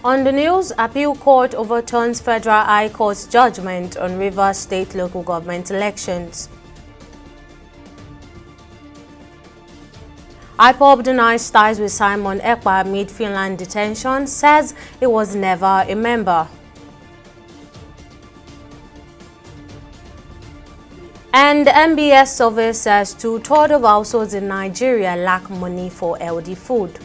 On the news, Appeal Court overturns Federal High Court's judgment on Rivers State local government elections. IPOB denies ties with Simon Ekpa amid Finland detention, says he was never a member. And the MBS survey says 2/3 of households in Nigeria lack money for healthy food.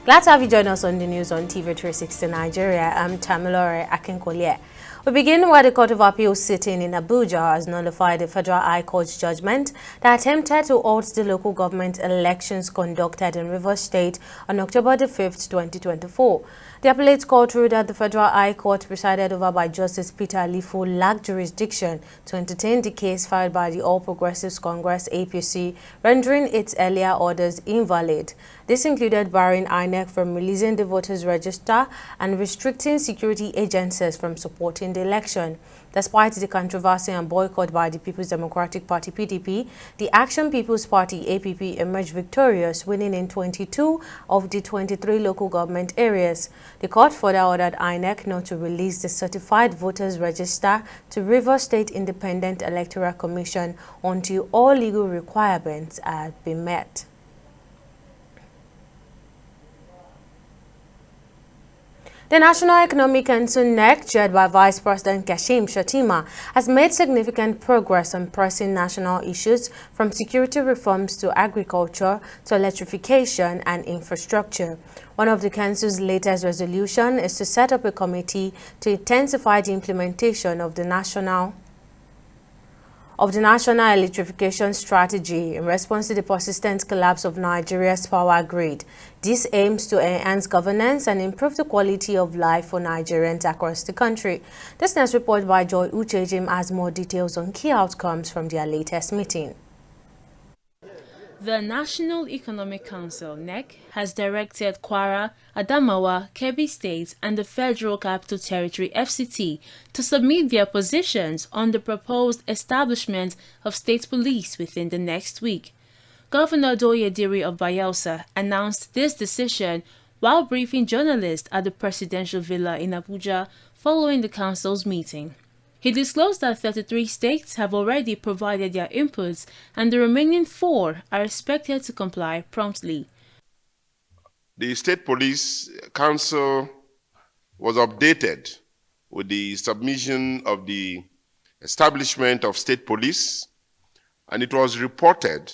Glad to have you join us on the news on TV360 Nigeria. I'm Tamilore Akinkolye. We begin where the Court of Appeal sitting in Abuja has nullified the Federal High Court's judgment that attempted to halt the local government elections conducted in Rivers State on October the 5th, 2024. The Appellate Court ruled that the Federal High Court, presided over by Justice Peter Alifo, lacked jurisdiction to entertain the case filed by the All Progressives Congress (APC), rendering its earlier orders invalid. This included barring INEC from releasing the voters' register and restricting security agencies from supporting the election. Despite the controversy and boycott by the People's Democratic Party (PDP), the Action People's Party (APP) emerged victorious, winning in 22 of the 23 local government areas. The court further ordered INEC not to release the certified voters' register to Rivers State Independent Electoral Commission until all legal requirements had been met. The National Economic Council (NEC), chaired by Vice President Kashim Shettima, has made significant progress on pressing national issues from security reforms to agriculture to electrification and infrastructure. One of the Council's latest resolutions is to set up a committee to intensify the implementation of the National Electrification Strategy in response to the persistent collapse of Nigeria's power grid. This aims to enhance governance and improve the quality of life for Nigerians across the country. This next report by Joy Uchejim has more details on key outcomes from their latest meeting. The National Economic Council (NEC) has directed Kwara, Adamawa, Kebbi State and the Federal Capital Territory (FCT) to submit their positions on the proposed establishment of state police within the next week. Governor Doye Diri of Bayelsa announced this decision while briefing journalists at the Presidential Villa in Abuja following the council's meeting. He disclosed that 33 states have already provided their inputs and the remaining 4 are expected to comply promptly. The State Police Council was updated with the submission of the establishment of state police, and it was reported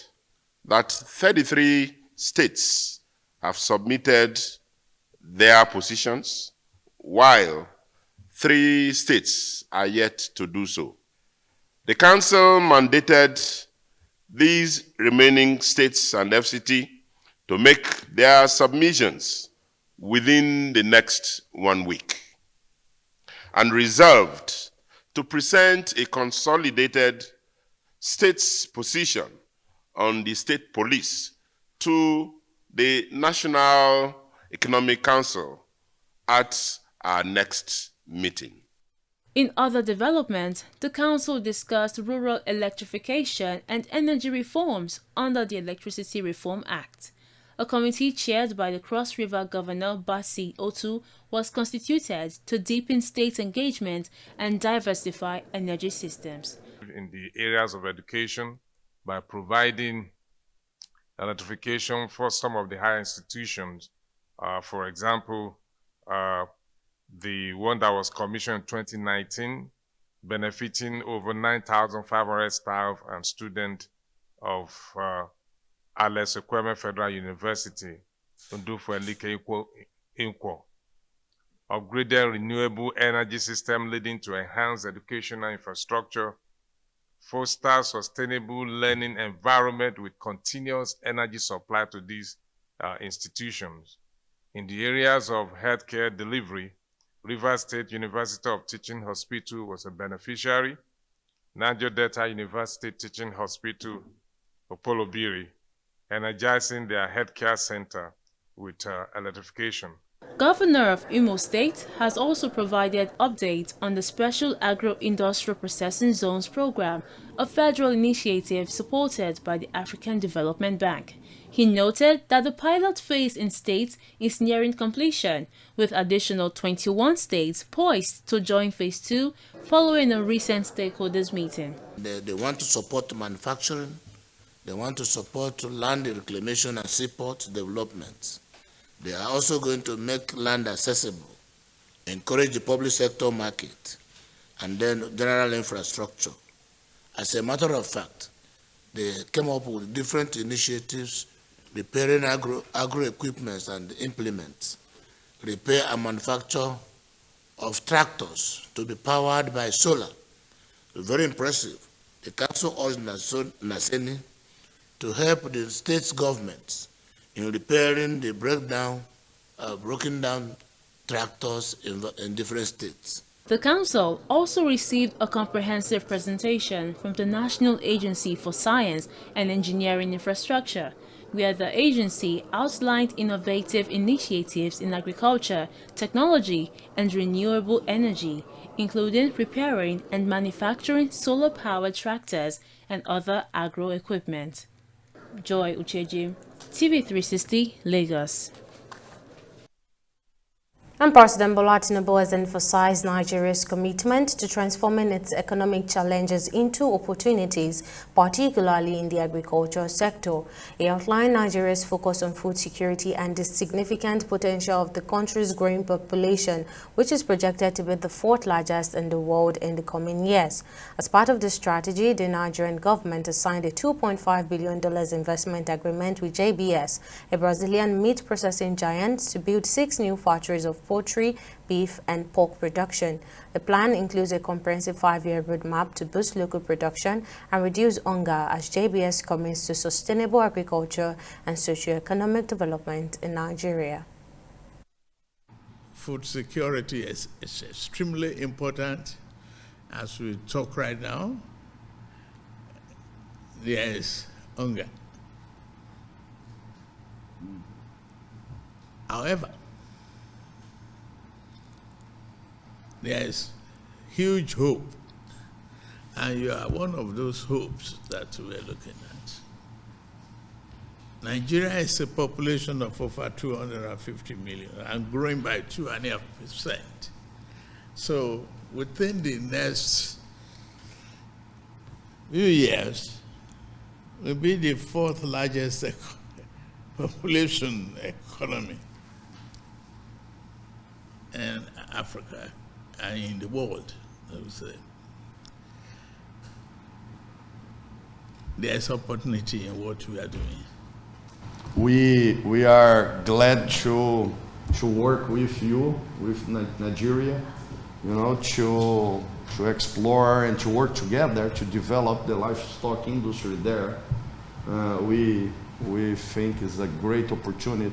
that 33 states have submitted their positions, while 3 states are yet to do so. The Council mandated these remaining states and FCT to make their submissions within the next 1 week, and resolved to present a consolidated state's position on the state police to the National Economic Council at our next meeting. In other developments, the Council discussed rural electrification and energy reforms under the Electricity Reform Act. A committee chaired by the Cross River Governor Basi Otu was constituted to deepen state engagement and diversify energy systems. In the areas of education, by providing electrification for some of the higher institutions, for example, the one that was commissioned in 2019, benefiting over 9,500 staff and students of Alex Ekweme Federal University, Ndufo Elike Inko. Upgraded renewable energy system leading to enhanced educational infrastructure, foster sustainable learning environment with continuous energy supply to these institutions. In the areas of healthcare delivery, Rivers State University of Teaching Hospital was a beneficiary. Niger Delta University Teaching Hospital, Opolobiri, energizing their healthcare center with electrification. Governor of Imo State has also provided updates on the Special Agro-Industrial Processing Zones program, a federal initiative supported by the African Development Bank. He noted that the pilot phase in states is nearing completion, with additional 21 states poised to join phase 2 following a recent stakeholders meeting. They want to support manufacturing, they want to support land reclamation and seaport development. They are also going to make land accessible, encourage the public sector market, and then general infrastructure. As a matter of fact, they came up with different initiatives, repairing agro equipment and implements, repair and manufacture of tractors to be powered by solar. Very impressive. The council urged Naseni to help the state's governments in repairing the broken down tractors in different states. The council also received a comprehensive presentation from the National Agency for Science and Engineering Infrastructure, where the agency outlined innovative initiatives in agriculture, technology, and renewable energy, including repairing and manufacturing solar-powered tractors and other agro-equipment. Joy Ucheji, TV360, Lagos. And President Bola Tinubu has emphasized Nigeria's commitment to transforming its economic challenges into opportunities, particularly in the agricultural sector. He outlined Nigeria's focus on food security and the significant potential of the country's growing population, which is projected to be the fourth largest in the world in the coming years. As part of this strategy, the Nigerian government has signed a $2.5 billion investment agreement with JBS, a Brazilian meat processing giant, to build 6 new factories of poultry, beef, and pork production. The plan includes a comprehensive 5-year roadmap to boost local production and reduce hunger as JBS commits to sustainable agriculture and socio-economic development in Nigeria. Food security is extremely important. As we talk right now, there is hunger. However, there is huge hope, and you are one of those hopes that we're looking at. Nigeria is a population of over 250 million and growing by 2.5%. So within the next few years, we'll be the 4th largest population economy in Africa and in the world, I would say. There's opportunity in what we are doing. We are glad to work with you, with Nigeria, to explore and to work together to develop the livestock industry there. We think it's a great opportunity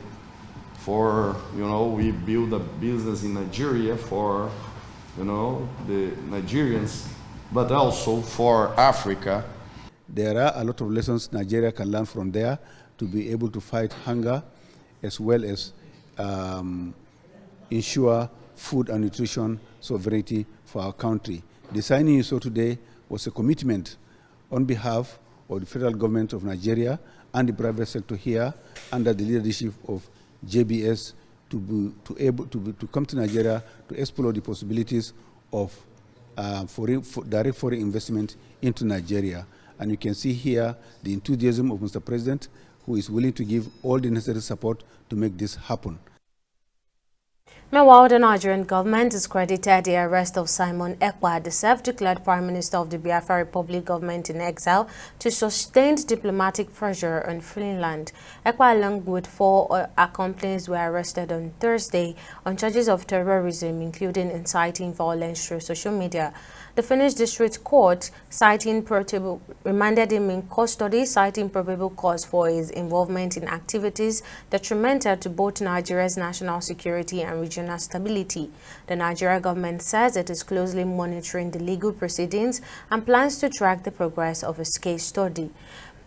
for, we build a business in Nigeria for the Nigerians, but also for Africa. There are a lot of lessons Nigeria can learn from there to be able to fight hunger, as well as ensure food and nutrition sovereignty for our country. The signing you saw today was a commitment on behalf of the federal government of Nigeria and the private sector here under the leadership of JBS to come to Nigeria to explore the possibilities of direct foreign investment into Nigeria. And you can see here the enthusiasm of Mr. President, who is willing to give all the necessary support to make this happen. Meanwhile, the Nigerian government has credited the arrest of Simon Ekpa, the self-declared Prime Minister of the Biafra Republic government in exile, to sustained diplomatic pressure on Finland. Ekpa, along with 4 accomplices, were arrested on Thursday on charges of terrorism, including inciting violence through social media. The Finnish District Court remanded him in custody, citing probable cause for his involvement in activities detrimental to both Nigeria's national security and regional stability. The Nigeria government says it is closely monitoring the legal proceedings and plans to track the progress of his case study.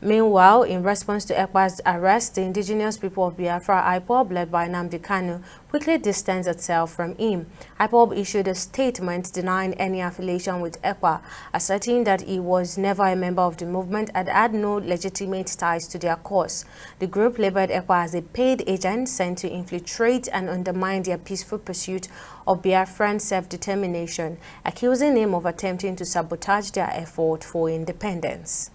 Meanwhile, in response to ECWA's arrest, the indigenous people of Biafra, IPOB, led by Nnamdi Kanu, quickly distanced itself from him. IPOB issued a statement denying any affiliation with ECWA, asserting that he was never a member of the movement and had no legitimate ties to their cause. The group labeled ECWA as a paid agent sent to infiltrate and undermine their peaceful pursuit of Biafran self-determination, accusing him of attempting to sabotage their effort for independence.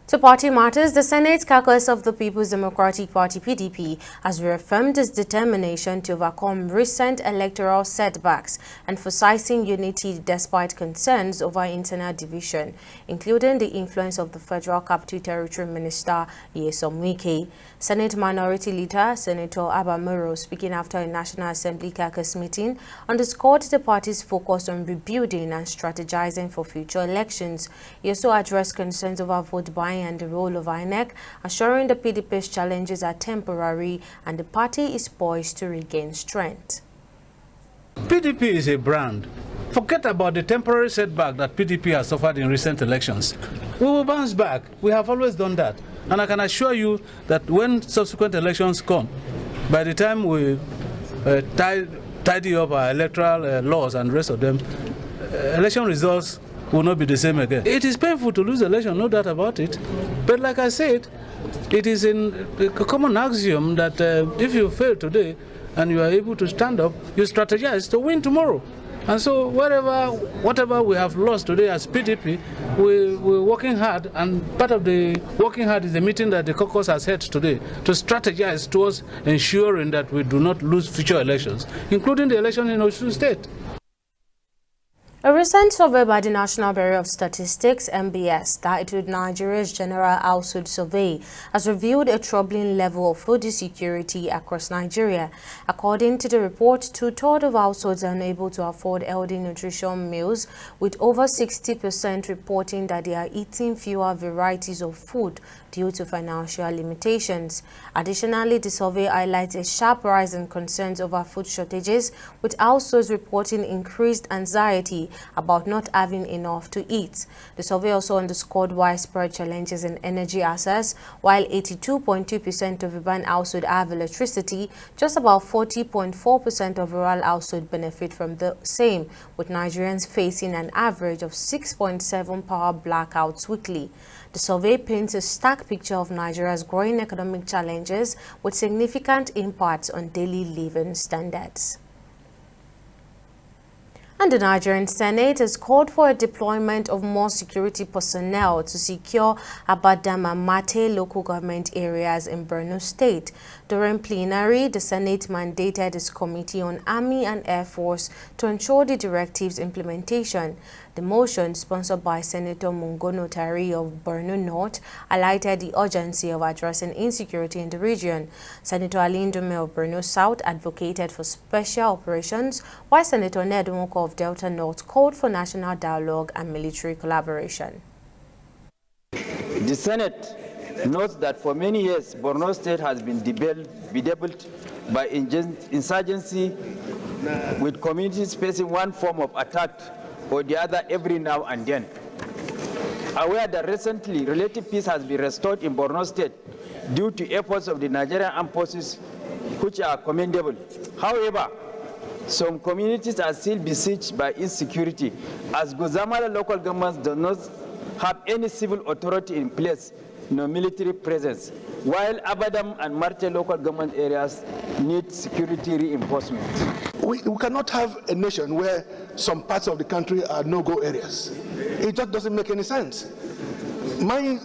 To party matters, the Senate caucus of the People's Democratic Party (PDP) has reaffirmed its determination to overcome recent electoral setbacks, emphasizing unity despite concerns over internal division, including the influence of the Federal Capital Territory Minister Nyesom Wike. Senate Minority Leader Senator Abba Moro, speaking after a National Assembly caucus meeting, underscored the party's focus on rebuilding and strategizing for future elections. He also addressed concerns over vote buying and the role of INEC, assuring the PDP's challenges are temporary and the party is poised to regain strength. PDP is a brand. Forget about the temporary setback that PDP has suffered in recent elections. We will bounce back. We have always done that. And I can assure you that when subsequent elections come, by the time we tidy up our electoral laws and the rest of them, election results will not be the same again. It is painful to lose election, no doubt about it. But like I said, it is a common axiom that if you fail today and you are able to stand up, you strategize to win tomorrow. And so whatever we have lost today as PDP, we're working hard, and part of the working hard is the meeting that the caucus has had today to strategize towards ensuring that we do not lose future elections, including the election in Osun State. A recent survey by the National Bureau of Statistics, NBS, titled Nigeria's General Household Survey, has revealed a troubling level of food insecurity across Nigeria. According to the report, 2/3 of households are unable to afford healthy nutrition meals, with over 60% reporting that they are eating fewer varieties of food due to financial limitations. Additionally, the survey highlights a sharp rise in concerns over food shortages, with households reporting increased anxiety about not having enough to eat. The survey also underscored widespread challenges in energy access. While 82.2% of urban households have electricity, just about 40.4% of rural households benefit from the same, with Nigerians facing an average of 6.7 power blackouts weekly. The survey paints a stark picture of Nigeria's growing economic challenges with significant impacts on daily living standards. And the Nigerian Senate has called for a deployment of more security personnel to secure Abadam and Mate local government areas in Borno State. During plenary, the Senate mandated its Committee on Army and Air Force to ensure the directive's implementation. The motion, sponsored by Senator Mungono Tari of Borno North, highlighted the urgency of addressing insecurity in the region. Senator Ali Ndume of Borno South advocated for special operations, while Senator Ned Nwoko of Delta North called for national dialogue and military collaboration. The Senate notes that for many years, Borno State has been bedeviled by insurgency, with communities facing one form of attack or the other every now and then. Aware that recently relative peace has been restored in Borno State due to efforts of the Nigerian armed forces, which are commendable. However, some communities are still besieged by insecurity, as Gozamala local government does not have any civil authority in place, no military presence, while Abadam and Marte local government areas need security reinforcement. We cannot have a nation where some parts of the country are no-go areas. It just doesn't make any sense. My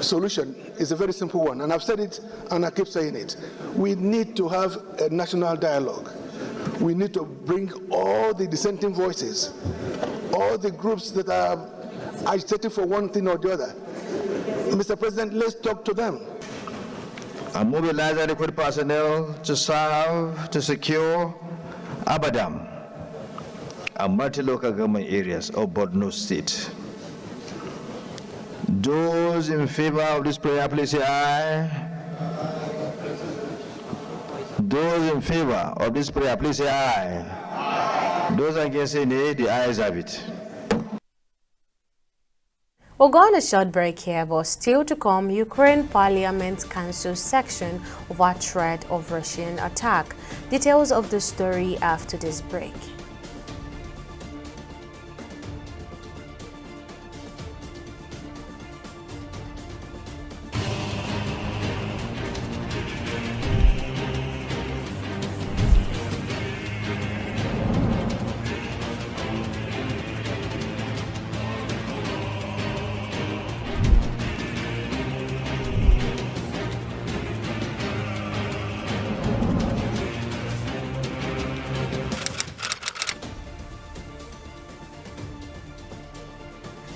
solution is a very simple one, and I've said it and I keep saying it. We need to have a national dialogue. We need to bring all the dissenting voices, all the groups that are agitating for one thing or the other. Mr. President, let's talk to them. And mobilize adequate personnel to serve, to secure Abadam and multi-local government areas of Borno State. Those in favor of this prayer, please say aye. Those in favor of this prayer, please say aye. Aye. Those against say nay, the ayes have it. We'll go on a short break here, but still to come, Ukraine Parliament cancels section over threat of Russian attack. Details of the story after this break.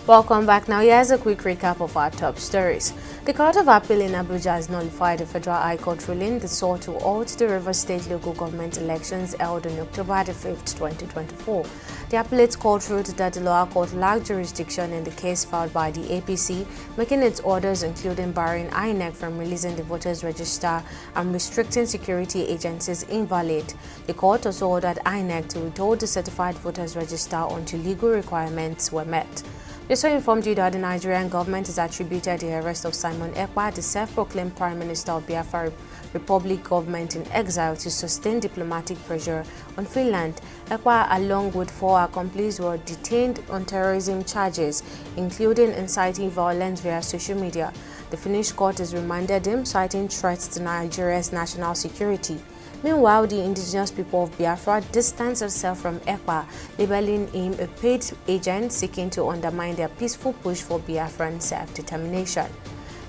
Welcome back. Now here's a quick recap of our top stories. The Court of Appeal in Abuja has nullified the Federal High Court ruling that sought to halt the Rivers State local government elections held on October the 5th, 2024. The appellate court ruled that the lower court lacked jurisdiction in the case filed by the APC, making its orders including barring INEC from releasing the voters' register and restricting security agencies invalid. The court also ordered INEC to withhold the certified voters' register until legal requirements were met. We also informed you that the Nigerian government has attributed the arrest of Simon Ekpa, the self-proclaimed Prime Minister of Biafra Republic government in exile, to sustain diplomatic pressure on Finland. Ekpa, along with 4 accomplices, were detained on terrorism charges, including inciting violence via social media. The Finnish court has remanded him, citing threats to Nigeria's national security. Meanwhile, the indigenous people of Biafra distanced themselves from Ekpa, labeling him a paid agent seeking to undermine their peaceful push for Biafran self-determination.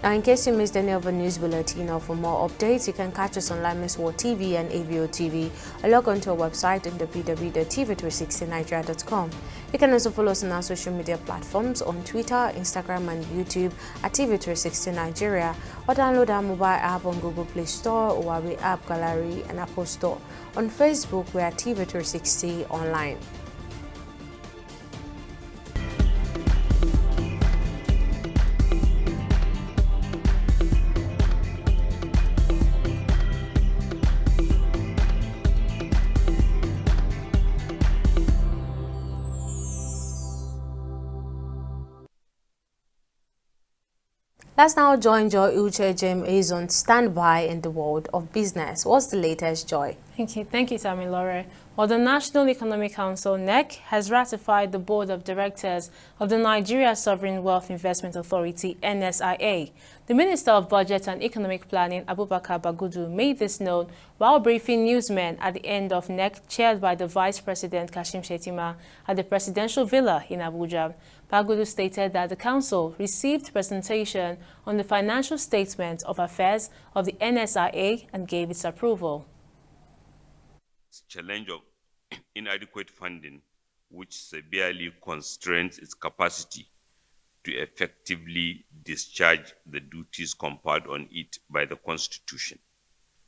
Now, in case you missed any of the news bulletin or for more updates, you can catch us on Lime's World TV and AVO TV or log on to our website at www.tv360nigeria.com. You can also follow us on our social media platforms on Twitter, Instagram, and YouTube at TV360 Nigeria, or download our mobile app on Google Play Store, or Huawei App Gallery, and Apple Store. On Facebook, we are TV360 Online. Let's now join Joy Uche Jem is on standby in the world of business. What's the latest, Joy? Thank you, Tamilore. Well, the National Economic Council, NEC, has ratified the Board of Directors of the Nigeria Sovereign Wealth Investment Authority, NSIA. The Minister of Budget and Economic Planning, Abubakar Bagudu, made this known while briefing newsmen at the end of NEC, chaired by the Vice President Kashim Shettima at the Presidential Villa in Abuja. Bagudu stated that the Council received presentation on the financial statement of affairs of the NSIA and gave its approval. Challenge of inadequate funding, which severely constrains its capacity to effectively discharge the duties conferred on it by the Constitution.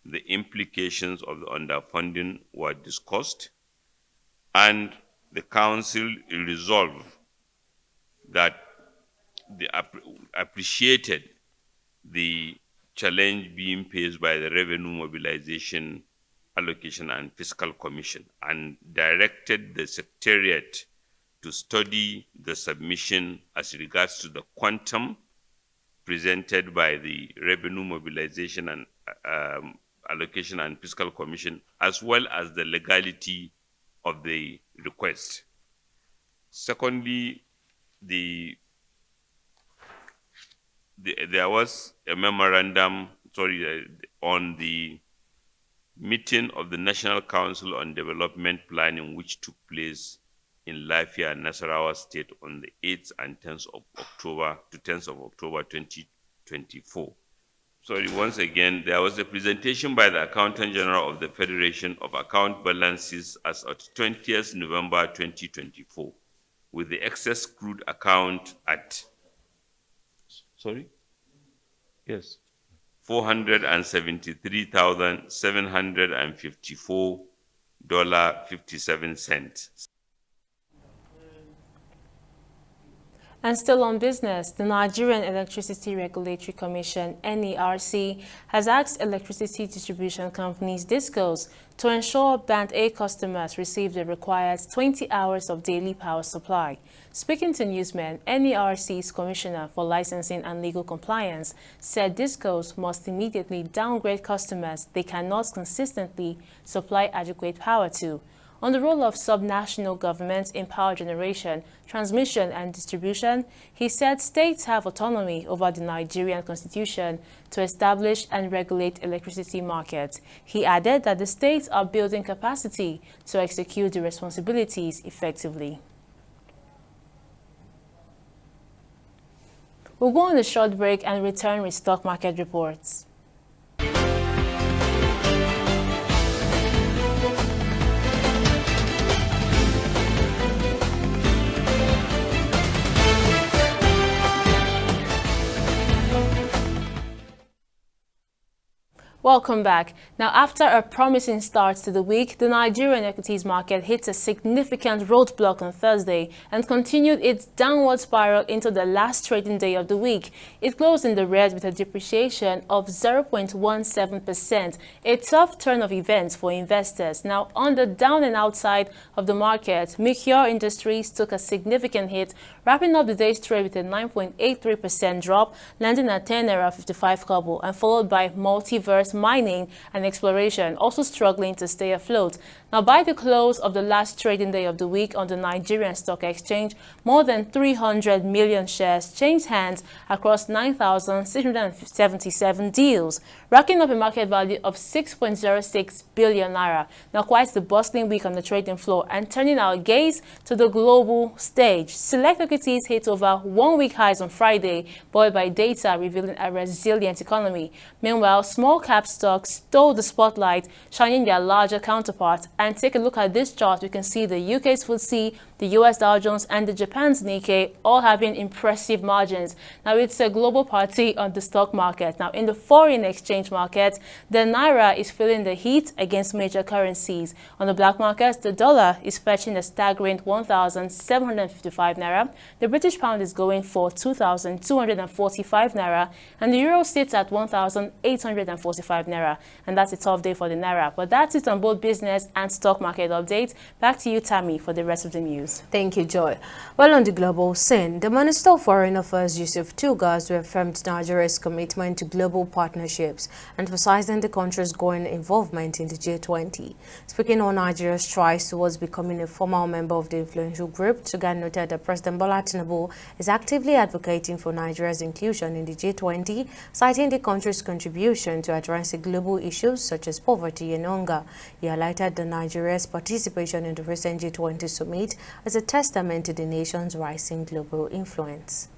The implications of the underfunding were discussed, and the Council resolved that they appreciated the challenge being faced by the Revenue Mobilization, Allocation and Fiscal Commission, and directed the Secretariat to study the submission as regards to the quantum presented by the Revenue Mobilization and Allocation and Fiscal Commission, as well as the legality of the request. Secondly, there was a memorandum on the meeting of the National Council on Development Planning, which took place in Lafia, Nasarawa State on the 8th and 10th of October to 10th of October 2024. Once again, there was a presentation by the Accountant General of the Federation of account balances as of 20th November 2024, with the excess crude account at $473,754.57. And still on business, the Nigerian Electricity Regulatory Commission, NERC, has asked electricity distribution companies DISCOs to ensure Band A customers receive the required 20 hours of daily power supply. Speaking to newsmen, NERC's Commissioner for Licensing and Legal Compliance said DISCOs must immediately downgrade customers they cannot consistently supply adequate power to. On the role of subnational governments in power generation, transmission and distribution, he said states have autonomy over the Nigerian constitution to establish and regulate electricity markets. He added that the states are building capacity to execute the responsibilities effectively. We'll go on a short break and return with stock market reports. Welcome back. Now, after a promising start to the week, the Nigerian equities market hit a significant roadblock on Thursday and continued its downward spiral into the last trading day of the week. It closed in the red with a depreciation of 0.17%, a tough turn of events for investors. Now, on the down and outside of the market, Meteor Industries took a significant hit, wrapping up the day's trade with a 9.83% drop, landing at 10 naira 55 kobo, and followed by Multiverse Mining and Exploration, also struggling to stay afloat. Now, by the close of the last trading day of the week on the Nigerian Stock Exchange, more than 300 million shares changed hands across 9,677 deals, racking up a market value of 6.06 billion naira. Now, quite the bustling week on the trading floor, and turning our gaze to the global stage. Select equities hit over 1-week highs on Friday, buoyed by data revealing a resilient economy. Meanwhile, small cap stocks stole the spotlight, shining their larger counterparts. And take a look at this chart. We can see the UK's FTSE, the US Dow Jones, and the Japan's Nikkei all having impressive margins. Now, it's a global party on the stock market. Now, in the foreign exchange market, the Naira is feeling the heat against major currencies. On the black market, the dollar is fetching a staggering 1,755 Naira. The British pound is going for 2,245 Naira. And the euro sits at 1,845 Naira. And that's a tough day for the Naira. But that's it on both business and stock market updates. Back to you, Tammy, for the rest of the news. Thank you, Joy. Well, on the global scene, the Minister of Foreign Affairs, Yusuf Tugas, reaffirmed Nigeria's commitment to global partnerships, emphasizing the country's growing involvement in the G20. Speaking on Nigeria's strides towards becoming a formal member of the influential group, Tugas noted that President Bola Tinubu is actively advocating for Nigeria's inclusion in the G20, citing the country's contribution to addressing global issues such as poverty and hunger. He highlighted that Nigeria's participation in the recent G20 summit as a testament to the nation's rising global influence.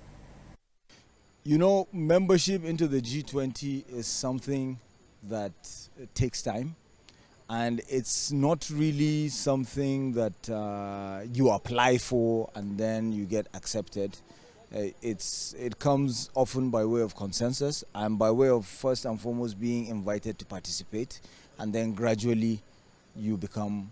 You know, membership into the G20 is something that takes time, and it's not really something that you apply for and then you get accepted. It comes often by way of consensus and by way of first and foremost being invited to participate, and then gradually you become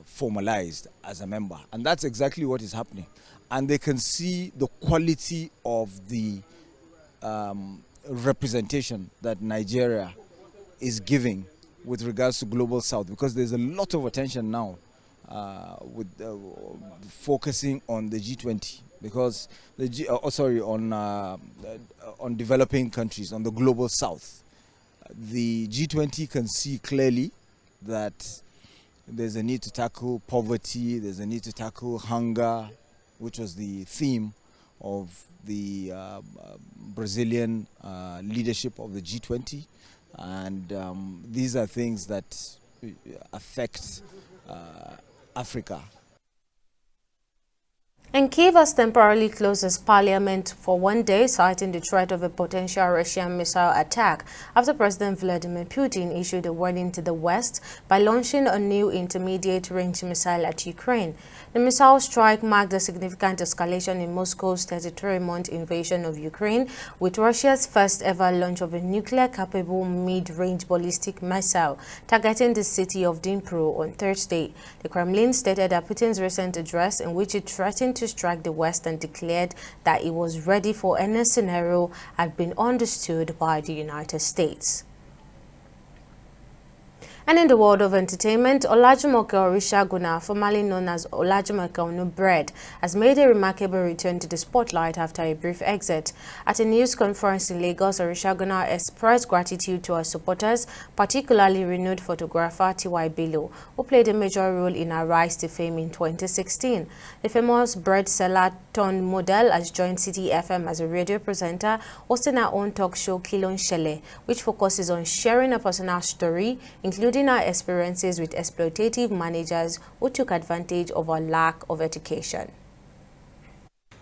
formalized as a member. And that's exactly what is happening. And they can see the quality of the representation that Nigeria is giving with regards to Global South, because there's a lot of attention now with focusing on the G20, because the on developing countries, on the Global South. The G20 can see clearly that there's a need to tackle poverty, there's a need to tackle hunger, which was the theme of the Brazilian leadership of the G20. And these are things that affect Africa. And Kyiv has temporarily closed its parliament for one day, citing the threat of a potential Russian missile attack after President Vladimir Putin issued a warning to the West by launching a new intermediate-range missile at Ukraine. The missile strike marked a significant escalation in Moscow's 33-month invasion of Ukraine, with Russia's first-ever launch of a nuclear-capable mid-range ballistic missile targeting the city of Dnipro on Thursday. The Kremlin stated that Putin's recent address, in which it threatened to to strike the West and declared that it was ready for any scenario had been understood by the United States. And in the world of entertainment, Olajumoke Orishagunna, formerly known as Olajumoke Onubred, has made a remarkable return to the spotlight after a brief exit. At a news conference in Lagos, Orishagunna expressed gratitude to her supporters, particularly renowned photographer T.Y. Bello, who played a major role in her rise to fame in 2016. The famous bread seller turned model has joined City FM as a radio presenter, hosting her own talk show Kilon Shele, which focuses on sharing a personal story, including our experiences with exploitative managers who took advantage of our lack of education.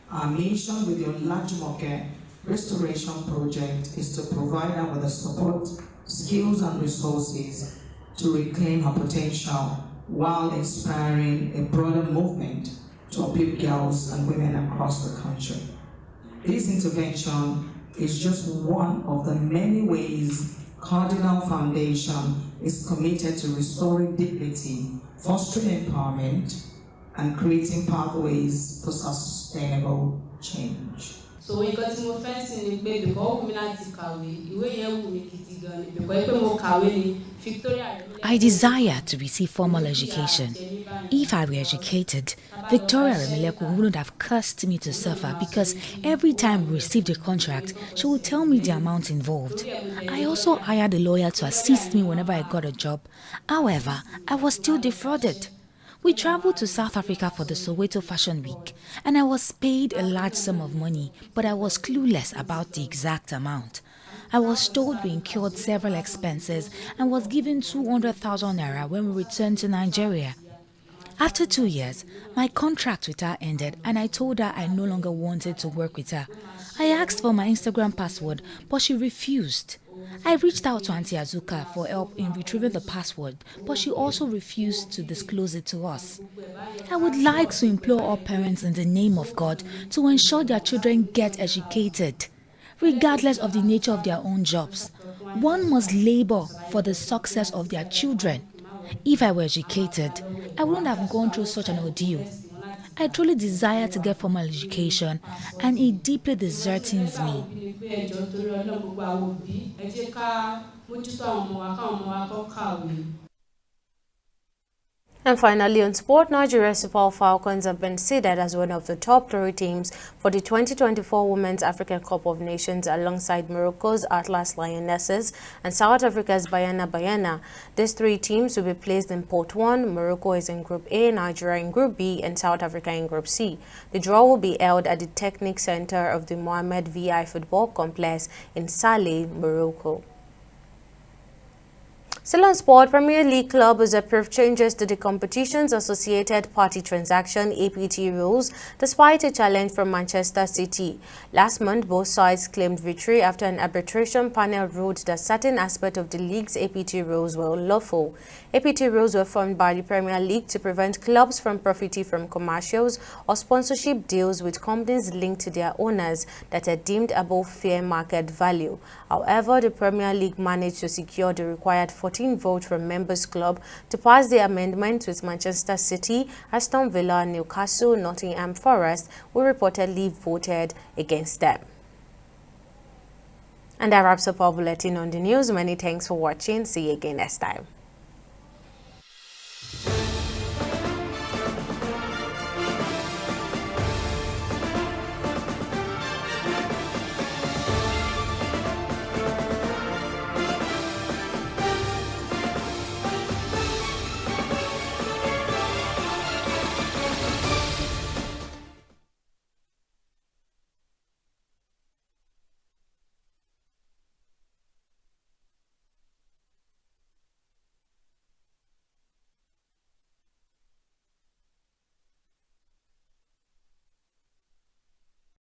Our mission with the Olajumoke Restoration Project is to provide her with the support, skills and resources to reclaim her potential while inspiring a broader movement to uplift girls and women across the country. This intervention is just one of the many ways Cardinal Foundation is committed to restoring dignity, fostering empowerment, and creating pathways for sustainable change. So we got more fancy in the before we I desire to receive formal education. If I were educated, Victoria Remileko wouldn't have cursed me to suffer because every time we received a contract, she would tell me the amount involved. I also hired a lawyer to assist me whenever I got a job. However, I was still defrauded. We traveled to South Africa for the Soweto Fashion Week, and I was paid a large sum of money, but I was clueless about the exact amount. I was told we incurred several expenses and was given 200,000 naira when we returned to Nigeria. After 2 years, my contract with her ended and I told her I no longer wanted to work with her. I asked for my Instagram password, but she refused. I reached out to Auntie Azuka for help in retrieving the password, but she also refused to disclose it to us. I would like to implore all parents in the name of God to ensure their children get educated, regardless of the nature of their own jobs. One must labor for the success of their children. If I were educated, I wouldn't have gone through such an ordeal. I truly desire to get formal education, and it deeply disheartens me. And finally, on sport, Nigeria's Super Falcons have been seeded as one of the top 3 teams for the 2024 Women's African Cup of Nations alongside Morocco's Atlas Lionesses and South Africa's Bayana. These 3 teams will be placed in Pot 1. Morocco is in Group A, Nigeria in Group B, and South Africa in Group C. The draw will be held at the Technic Center of the Mohammed VI Football Complex in Saleh, Morocco. Still on sport, Premier League club has approved changes to the competition's associated party transaction APT rules despite a challenge from Manchester City. Last month, both sides claimed victory after an arbitration panel ruled that certain aspects of the league's APT rules were unlawful. APT rules were formed by the Premier League to prevent clubs from profiting from commercials or sponsorship deals with companies linked to their owners that are deemed above fair market value. However, the Premier League managed to secure the required 14 votes from members club to pass the amendment, with Manchester City, Aston Villa, Newcastle, Nottingham Forest who reportedly voted against them. And that wraps up our bulletin on the news. Many thanks for watching. See you again next time.